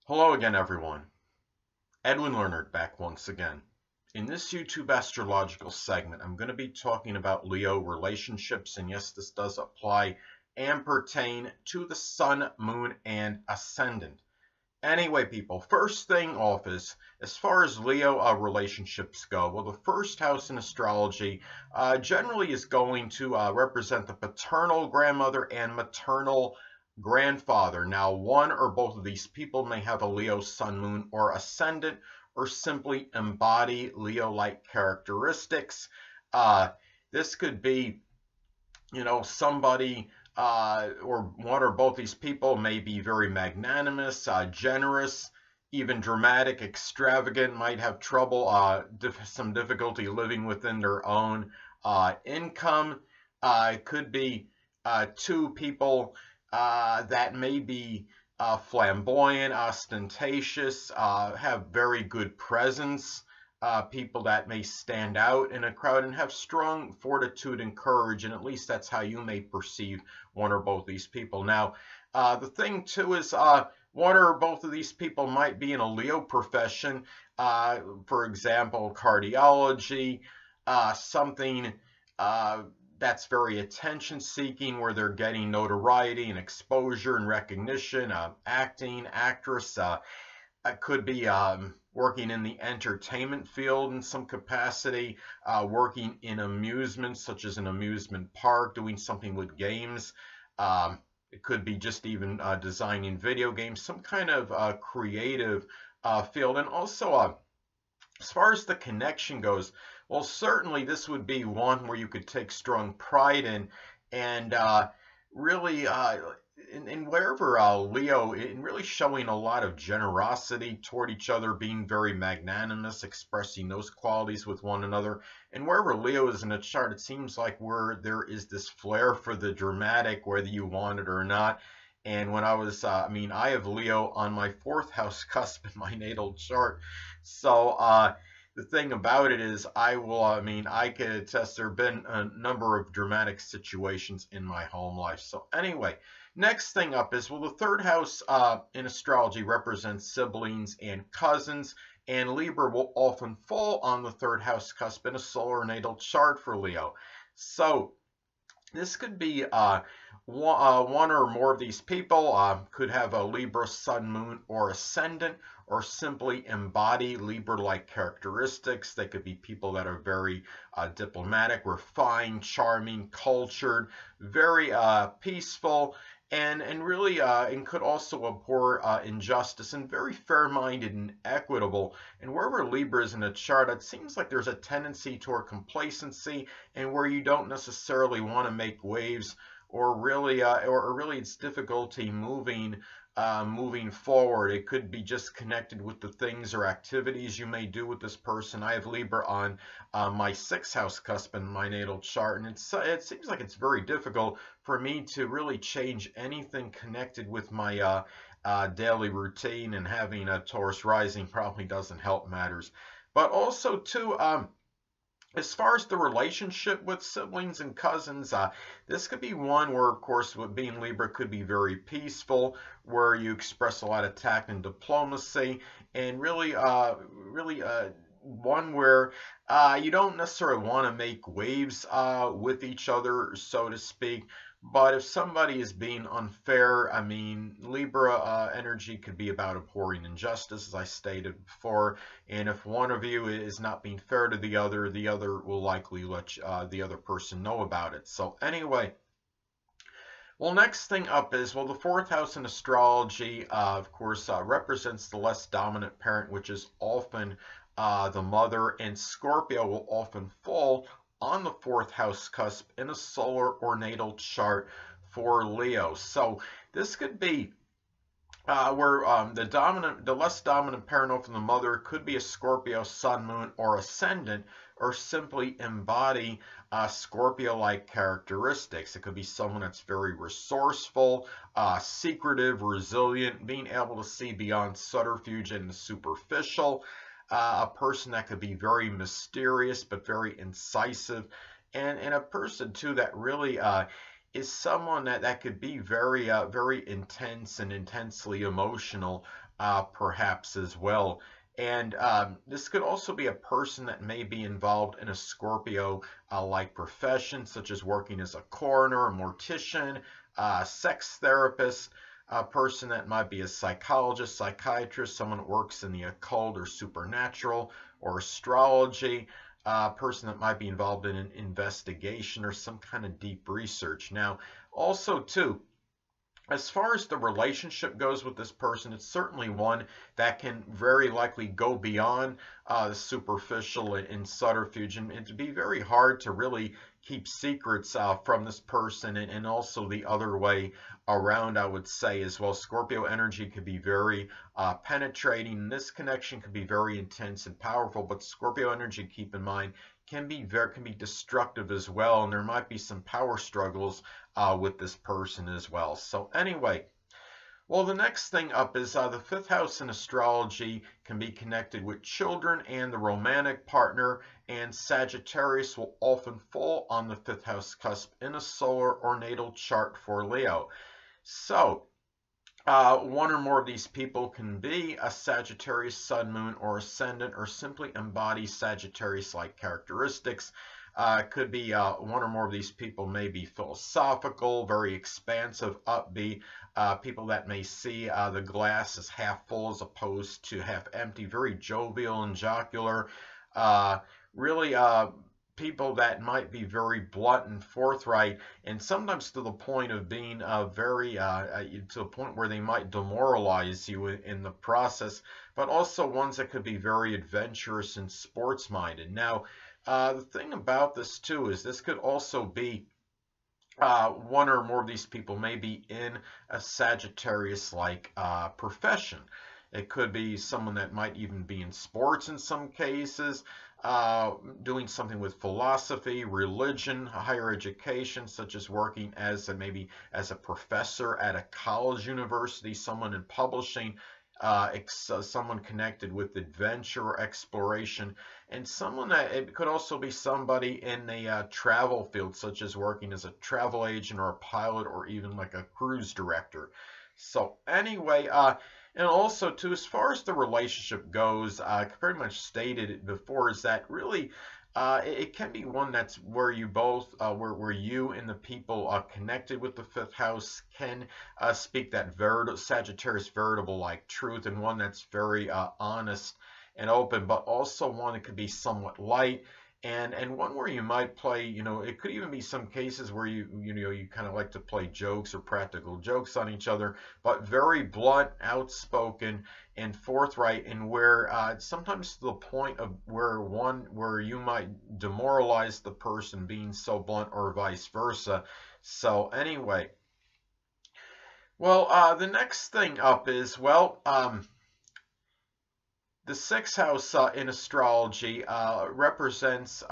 Hello again, everyone. Edwin Learnard back once again. In this YouTube astrological segment, I'm going to be talking about Leo relationships, and yes, this does apply and pertain to the Sun, Moon, and Ascendant. Anyway, people, first thing off is, as far as Leo relationships go, well, the first house in astrology generally is going to represent the paternal grandmother and maternal grandfather. Now, one or both of these people may have a Leo sun, moon, or ascendant, or simply embody Leo-like characteristics. This could be, somebody or one or both these people may be very magnanimous, generous, even dramatic, extravagant, might have trouble, some difficulty living within their own income. It could be two people that may be flamboyant, ostentatious, have very good presence, people that may stand out in a crowd and have strong fortitude and courage, and at least that's how you may perceive one or both these people. Now, the thing too is one or both of these people might be in a Leo profession, for example, cardiology, something that's very attention-seeking, where they're getting notoriety and exposure and recognition, acting, actress, could be working in the entertainment field in some capacity, working in amusements, such as an amusement park, doing something with games. It could be just even designing video games, some kind of creative field. And also, as far as the connection goes, well, certainly this would be one where you could take strong pride in, and really, in wherever Leo, in really showing a lot of generosity toward each other, being very magnanimous, expressing those qualities with one another. And wherever Leo is in a chart, it seems like where there is this flair for the dramatic, whether you want it or not. And when I was, I have Leo on my 4th house cusp in my natal chart. So, the thing about it is, I could attest there have been a number of dramatic situations in my home life. So anyway, next thing up is, well, the 3rd house in astrology represents siblings and cousins, and Libra will often fall on the 3rd house cusp in a solar natal chart for Leo. So this could be one or more of these people could have a Libra sun, moon, or ascendant, or simply embody Libra-like characteristics. They could be people that are very diplomatic, refined, charming, cultured, very peaceful, and really and could also abhor injustice, and very fair-minded and equitable. And wherever Libra is in a chart, it seems like there's a tendency toward complacency, and where you don't necessarily want to make waves, or really it's difficulty moving forward. It could be just connected with the things or activities you may do with this person. I have Libra on my 6th house cusp in my natal chart, and it seems like it's very difficult for me to really change anything connected with my daily routine, and having a Taurus rising probably doesn't help matters. But also too, as far as the relationship with siblings and cousins, this could be one where, of course, with being Libra, could be very peaceful, where you express a lot of tact and diplomacy, and really one where you don't necessarily want to make waves with each other, so to speak. But if somebody is being unfair, Libra energy could be about abhorring injustice, as I stated before. And if one of you is not being fair to the other will likely let the other person know about it. So anyway, well, next thing up is, well, the 4th house in astrology, of course, represents the less dominant parent, which is often the mother, and Scorpio will often fall on the 4th house cusp in a solar or natal chart for Leo. So this could be where the less dominant parent, often the mother, could be a Scorpio sun, moon, or ascendant, or simply embody Scorpio-like characteristics. It could be someone that's very resourceful, secretive, resilient, being able to see beyond subterfuge and the superficial. A person that could be very mysterious but very incisive, and a person too that really is someone that could be very very intense and intensely emotional, perhaps as well. And this could also be a person that may be involved in a Scorpio like profession, such as working as a coroner, a mortician, sex therapist, a person that might be a psychologist, psychiatrist, someone that works in the occult or supernatural or astrology, a person that might be involved in an investigation or some kind of deep research. Now, also too, as far as the relationship goes with this person, it's certainly one that can very likely go beyond the superficial and subterfuge, and it'd be very hard to really keep secrets from this person, and also the other way around, I would say as well. Scorpio energy could be very penetrating. This connection could be very intense and powerful, but Scorpio energy, keep in mind, can be destructive as well, and there might be some power struggles with this person as well. So anyway, well, the next thing up is the fifth house in astrology can be connected with children and the romantic partner, and Sagittarius will often fall on the fifth house cusp in a solar or natal chart for Leo. So one or more of these people can be a Sagittarius, Sun, Moon, or Ascendant, or simply embody Sagittarius-like characteristics. Could be one or more of these people may be philosophical, very expansive, upbeat, people that may see the glass as half full as opposed to half empty, very jovial and jocular, really people that might be very blunt and forthright, and sometimes to the point of being very to the point where they might demoralize you in the process, but also ones that could be very adventurous and sports minded. Now, the thing about this too is this could also be one or more of these people may be in a Sagittarius-like profession. It could be someone that might even be in sports in some cases, doing something with philosophy, religion, higher education, such as working as maybe as a professor at a college university, someone in publishing, someone connected with adventure or exploration, and someone that it could also be somebody in the travel field, such as working as a travel agent or a pilot or even like a cruise director. So anyway, and also too, as far as the relationship goes, I pretty much stated it before, is that really it can be one that's where you both, where you and the people connected with the fifth house can speak that Sagittarius veritable like truth, and one that's very honest and open, but also one that could be somewhat light, and one where you might play, it could even be some cases where you kind of like to play jokes or practical jokes on each other, but very blunt, outspoken, and forthright, and where sometimes to the point of where you might demoralize the person being so blunt, or vice versa. So anyway, well, the next thing up is, well, the sixth house in astrology represents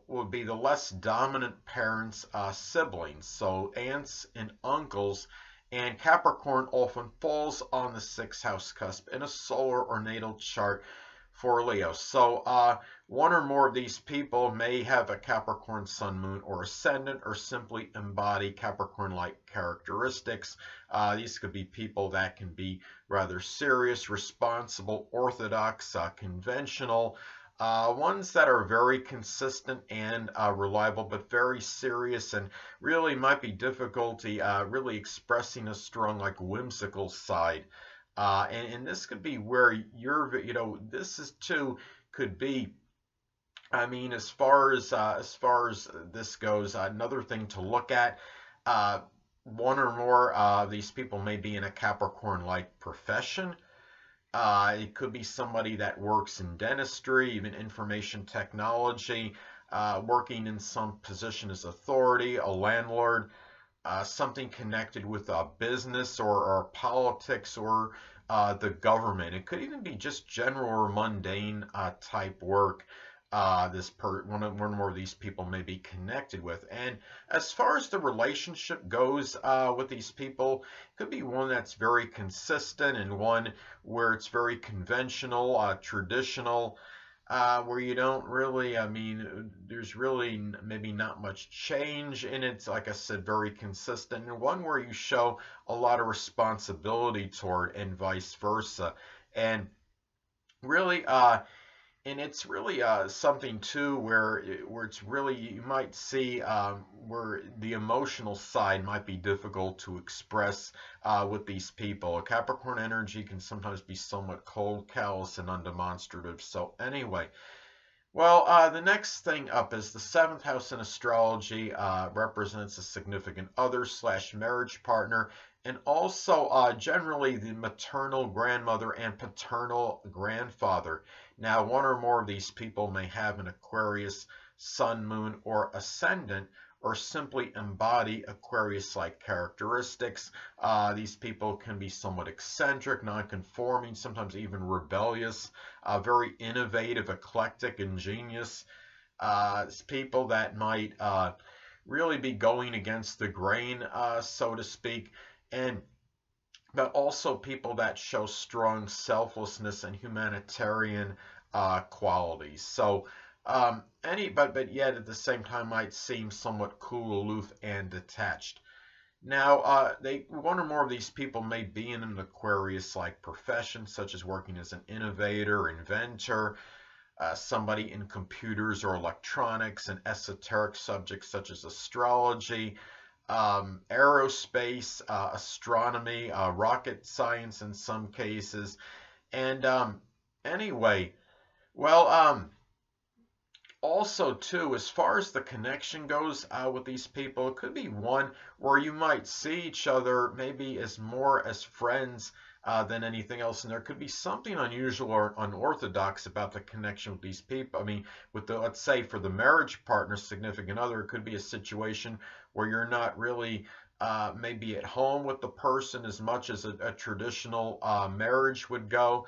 would be the less dominant parents' siblings, so aunts and uncles, and Capricorn often falls on the sixth house cusp in a solar or natal chart for Leo. So one or more of these people may have a Capricorn, Sun, Moon, or Ascendant, or simply embody Capricorn-like characteristics. These could be people that can be rather serious, responsible, orthodox, conventional, ones that are very consistent and reliable, but very serious, and really might be difficulty really expressing a strong, like, whimsical side. And this could be where this is too could be, I mean, as far as this goes, another thing to look at, one or more of these people may be in a Capricorn-like profession. It could be somebody that works in dentistry, even information technology, working in some position as authority, a landlord, something connected with business or politics or the government. It could even be just general or mundane type work. One or more of these people may be connected with. And as far as the relationship goes with these people, it could be one that's very consistent, and one where it's very conventional, traditional. where you don't really, I mean, there's really maybe not much change in it. Like I said, very consistent. And one where you show a lot of responsibility toward, and vice versa. And really, and it's really something too where it's really, you might see where the emotional side might be difficult to express with these people. Capricorn energy can sometimes be somewhat cold, callous, and undemonstrative. So anyway, well, the next thing up is the seventh house in astrology, represents a significant other slash marriage partner, and also generally the maternal grandmother and paternal grandfather. Now, one or more of these people may have an Aquarius, sun, moon, or ascendant, or simply embody Aquarius-like characteristics. These people can be somewhat eccentric, non-conforming, sometimes even rebellious, very innovative, eclectic, ingenious. People that might really be going against the grain, so to speak, and but also people that show strong selflessness and humanitarian qualities. So but yet at the same time might seem somewhat cool, aloof, and detached. Now, one or more of these people may be in an Aquarius-like profession, such as working as an innovator, inventor, somebody in computers or electronics, and esoteric subjects such as astrology, aerospace, astronomy, rocket science in some cases. And anyway, well, also too, as far as the connection goes with these people, it could be one where you might see each other maybe as more as friends than anything else, and there could be something unusual or unorthodox about the connection with these people. I mean, with the, let's say for the marriage partner, significant other, it could be a situation where you're not really maybe at home with the person as much as a traditional marriage would go.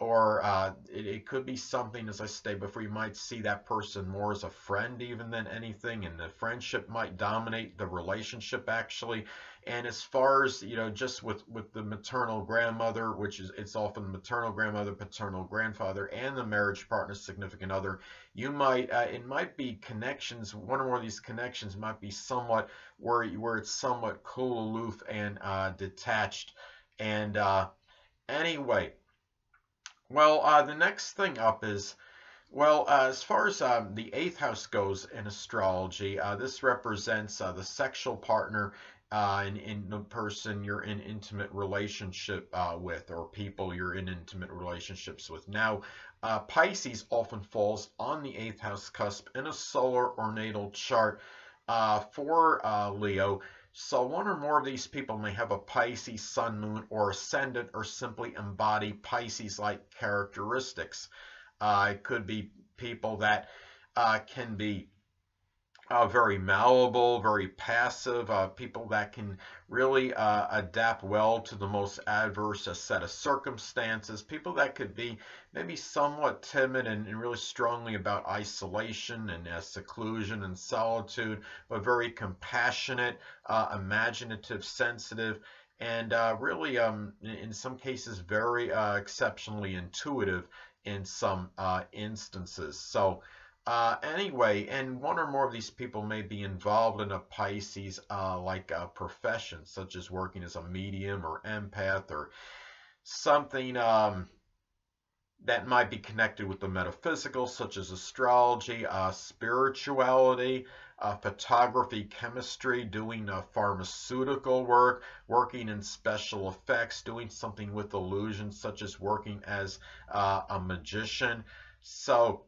Or it could be something, as I stated before, you might see that person more as a friend even than anything, and the friendship might dominate the relationship actually. And as far as, you know, just with the maternal grandmother, which is, it's often maternal grandmother, paternal grandfather, and the marriage partner, significant other, you might, it might be connections, one or more of these connections might be somewhat where it's somewhat cool, aloof, and detached. And anyway, well, the next thing up is, well, as far as the eighth house goes in astrology, this represents the sexual partner in the person you're in intimate relationship with, or people you're in intimate relationships with. Now, Pisces often falls on the eighth house cusp in a solar or natal chart for Leo. So one or more of these people may have a Pisces sun, moon, or ascendant, or simply embody Pisces-like characteristics. It could be people that can be very malleable, very passive, people that can really adapt well to the most adverse set of circumstances, people that could be maybe somewhat timid and really strongly about isolation and seclusion and solitude, but very compassionate, imaginative, sensitive, and really, in some cases, very exceptionally intuitive in some instances. So, anyway, and one or more of these people may be involved in a Pisces like a profession, such as working as a medium or empath, or something that might be connected with the metaphysical, such as astrology, spirituality, photography, chemistry, doing pharmaceutical work, working in special effects, doing something with illusions, such as working as a magician. So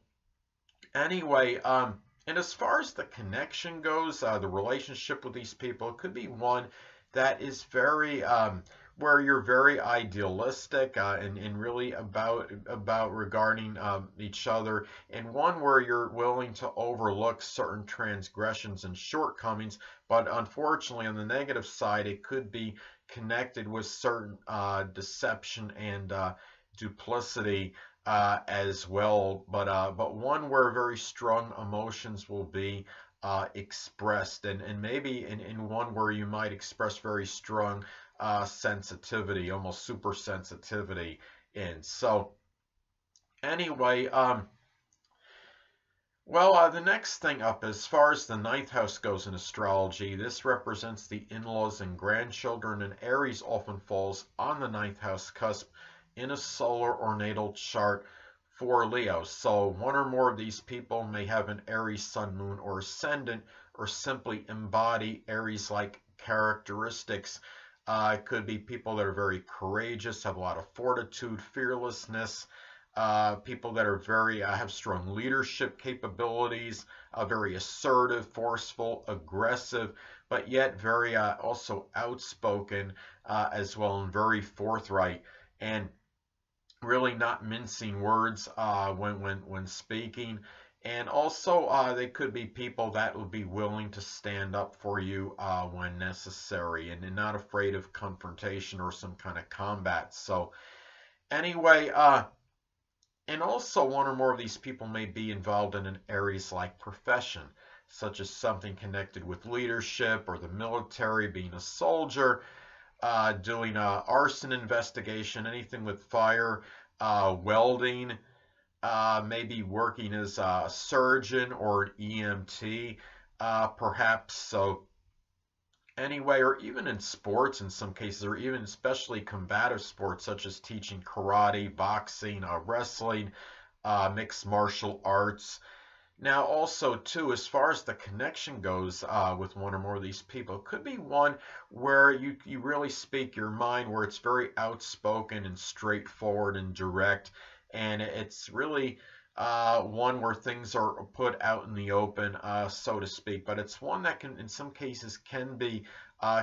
anyway, and as far as the connection goes, the relationship with these people, it could be one that is very, where you're very idealistic and really about regarding each other, and one where you're willing to overlook certain transgressions and shortcomings, but unfortunately on the negative side, it could be connected with certain deception and duplicity as well, but one where very strong emotions will be expressed, and maybe in one where you might express very strong sensitivity, almost super sensitivity in. So anyway, Well, the next thing up, as far as the ninth house goes in astrology, this represents the in-laws and grandchildren, and Aries often falls on the ninth house cusp in a solar or natal chart for Leo. So one or more of these people may have an Aries sun, moon, or ascendant, or simply embody Aries-like characteristics. It could be people that are very courageous, have a lot of fortitude, fearlessness, people that are very have strong leadership capabilities, very assertive, forceful, aggressive, but yet very also outspoken as well, and very forthright, and really not mincing words when speaking. And also, they could be people that will be willing to stand up for you when necessary, and not afraid of confrontation or some kind of combat. So, anyway, and also, one or more of these people may be involved in an Aries-like profession, such as something connected with leadership or the military, being a soldier, doing arson investigation, anything with fire, welding, maybe working as a surgeon or an EMT, perhaps. So anyway, or even in sports in some cases, or even especially combative sports such as teaching karate, boxing, wrestling, mixed martial arts. Now, also, too, as far as the connection goes with one or more of these people, it could be one where you really speak your mind, where it's very outspoken and straightforward and direct, and it's really one where things are put out in the open, so to speak. But it's one that can, in some cases, can be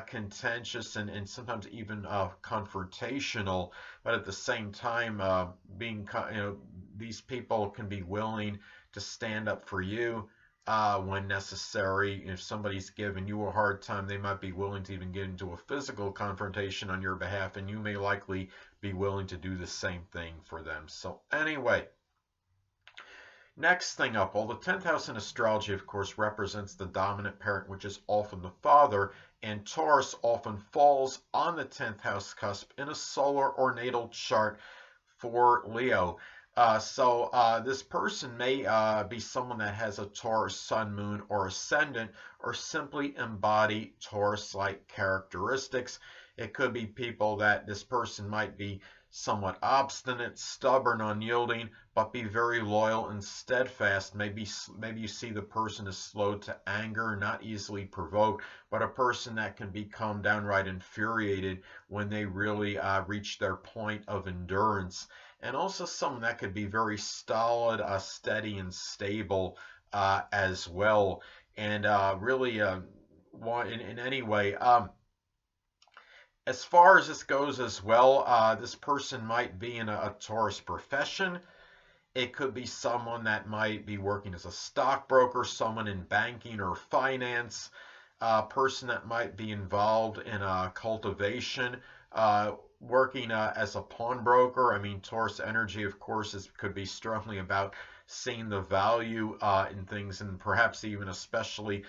contentious and sometimes even confrontational. But at the same time, these people can be willing to stand up for you when necessary. If somebody's giving you a hard time, they might be willing to even get into a physical confrontation on your behalf, and you may likely be willing to do the same thing for them. So anyway, next thing up, well, the 10th house in astrology, of course, represents the dominant parent, which is often the father, and Taurus often falls on the 10th house cusp in a solar or natal chart for Leo. So this person may be someone that has a Taurus sun, moon, or ascendant, or simply embody Taurus-like characteristics. It could be people that this person might be somewhat obstinate, stubborn, unyielding, but be very loyal and steadfast. Maybe you see the person is slow to anger, not easily provoked, but a person that can become downright infuriated when they really reach their point of endurance. And also someone that could be very stolid, steady, and stable as well. And really, in any way, as far as this goes as well, this person might be in a Taurus profession. It could be someone that might be working as a stockbroker, someone in banking or finance, a person that might be involved in cultivation, working as a pawnbroker. I mean, Taurus energy, of course, could be strongly about seeing the value in things, and perhaps even especially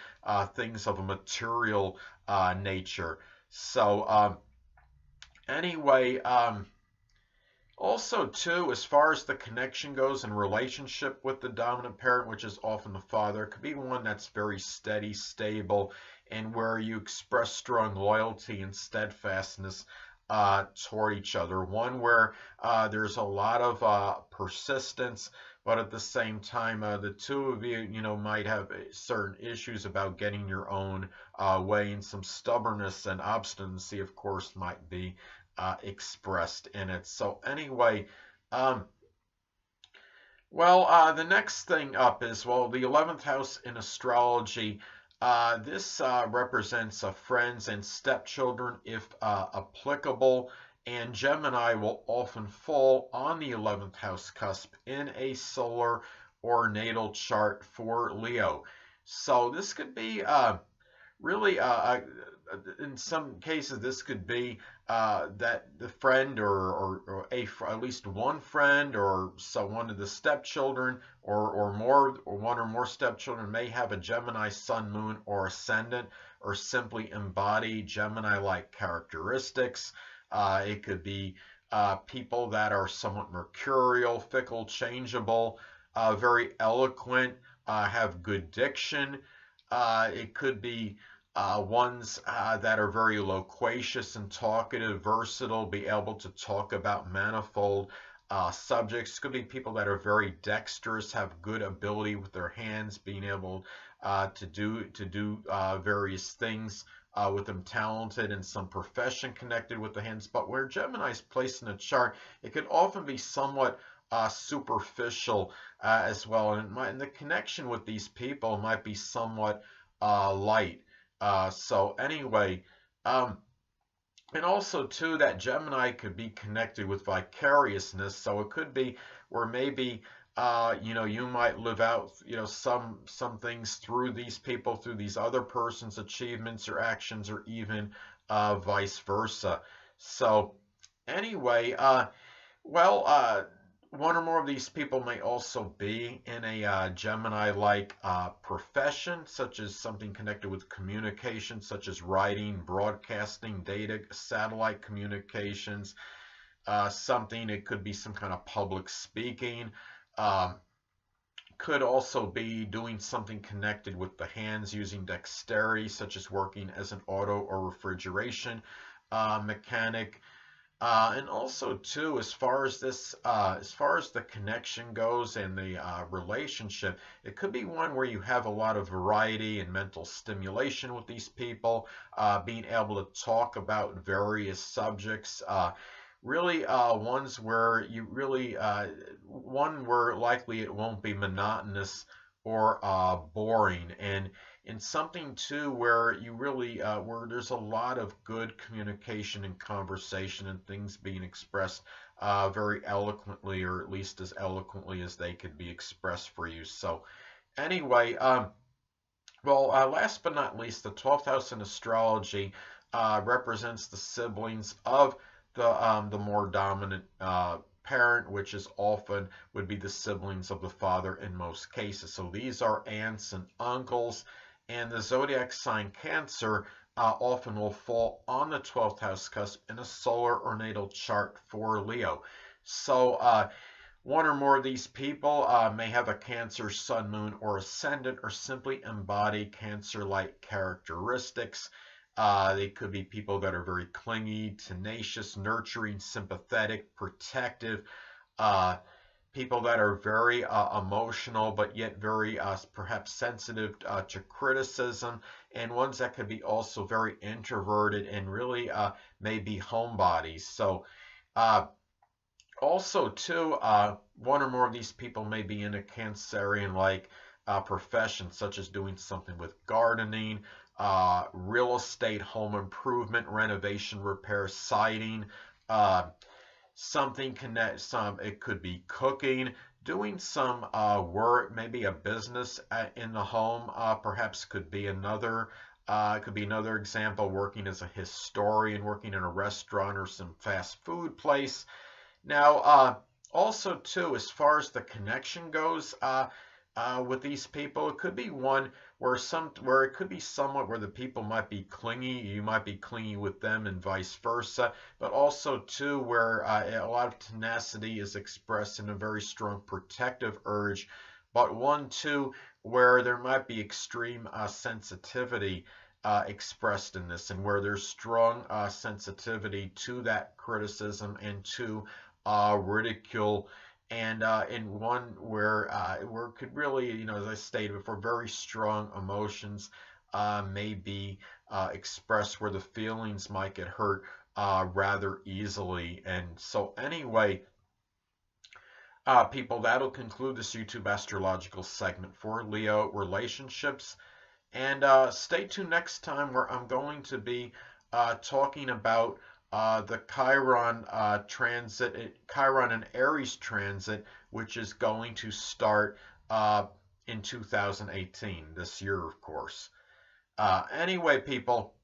things of a material nature. So anyway, also too, as far as the connection goes and relationship with the dominant parent, which is often the father, it could be one that's very steady, stable, and where you express strong loyalty and steadfastness toward each other. One where there's a lot of persistence, but at the same time, the two of you, might have certain issues about getting your own way, and some stubbornness and obstinacy, of course, might be expressed in it. So anyway, the next thing up is, well, the 11th house in astrology. This represents friends and stepchildren, if applicable, and Gemini will often fall on the 11th house cusp in a solar or natal chart for Leo. So this could be really, in some cases, this could be that the friend or at least one friend or one of the stepchildren or one or more stepchildren may have a Gemini sun, moon, or ascendant, or simply embody Gemini-like characteristics. It could be people that are somewhat mercurial, fickle, changeable, very eloquent, have good diction. It could be ones that are very loquacious and talkative, versatile, be able to talk about manifold subjects. Could be people that are very dexterous, have good ability with their hands, being able to do various things with them, talented in some profession connected with the hands. But where Gemini is placed in a chart, it could often be somewhat superficial as well, and the connection with these people might be somewhat light. So anyway, and also too, that Gemini could be connected with vicariousness. So it could be where maybe you might live out some things through these people, through these other persons' achievements or actions, or even vice versa. So anyway, one or more of these people may also be in a Gemini-like profession, such as something connected with communication, such as writing, broadcasting, data, satellite communications, it could be some kind of public speaking, could also be doing something connected with the hands, using dexterity, such as working as an auto or refrigeration mechanic. And also too, as far as the connection goes and the relationship, it could be one where you have a lot of variety and mental stimulation with these people, being able to talk about various subjects. Really, ones where you really, one where likely it won't be monotonous or boring, and in something too where you really where there's a lot of good communication and conversation and things being expressed very eloquently, or at least as eloquently as they could be expressed for you. So anyway, last but not least, the 12th house in astrology represents the siblings of the more dominant parent, which is often would be the siblings of the father in most cases. So these are aunts and uncles, and the zodiac sign Cancer often will fall on the 12th house cusp in a solar or natal chart for Leo. So one or more of these people may have a Cancer sun, moon, or ascendant, or simply embody Cancer-like characteristics. They could be people that are very clingy, tenacious, nurturing, sympathetic, protective, people that are very emotional, but yet very perhaps sensitive to criticism, and ones that could be also very introverted and really maybe homebodies. So also too, one or more of these people may be in a Cancerian-like profession, such as doing something with gardening, real estate, home improvement, renovation, repair, siding, it could be cooking, doing some work, maybe a business in the home, perhaps could be another example, working as a historian, working in a restaurant or some fast food place. Now, also too, as far as the connection goes, with these people, it could be one where it could be somewhat where the people might be clingy, you might be clingy with them, and vice versa, but also too where a lot of tenacity is expressed in a very strong protective urge, but one too where there might be extreme sensitivity expressed in this, and where there's strong sensitivity to that criticism and to ridicule, and in one where it could really, as I stated before, very strong emotions may be expressed, where the feelings might get hurt rather easily. And so anyway, people, that'll conclude this YouTube astrological segment for Leo relationships. And stay tuned next time, where I'm going to be talking about the Chiron Chiron and Aries transit, which is going to start in 2018, this year, of course. Anyway, people,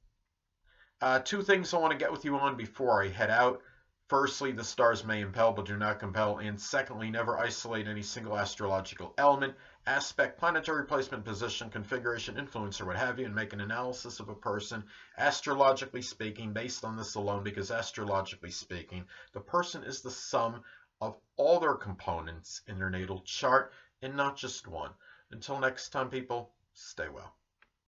two things I want to get with you on before I head out. Firstly, the stars may impel but do not compel. And secondly, never isolate any single astrological element, aspect, planetary placement, position, configuration, influence, or what have you, and make an analysis of a person, astrologically speaking, based on this alone, because astrologically speaking, the person is the sum of all their components in their natal chart, and not just one. Until next time, people, stay well.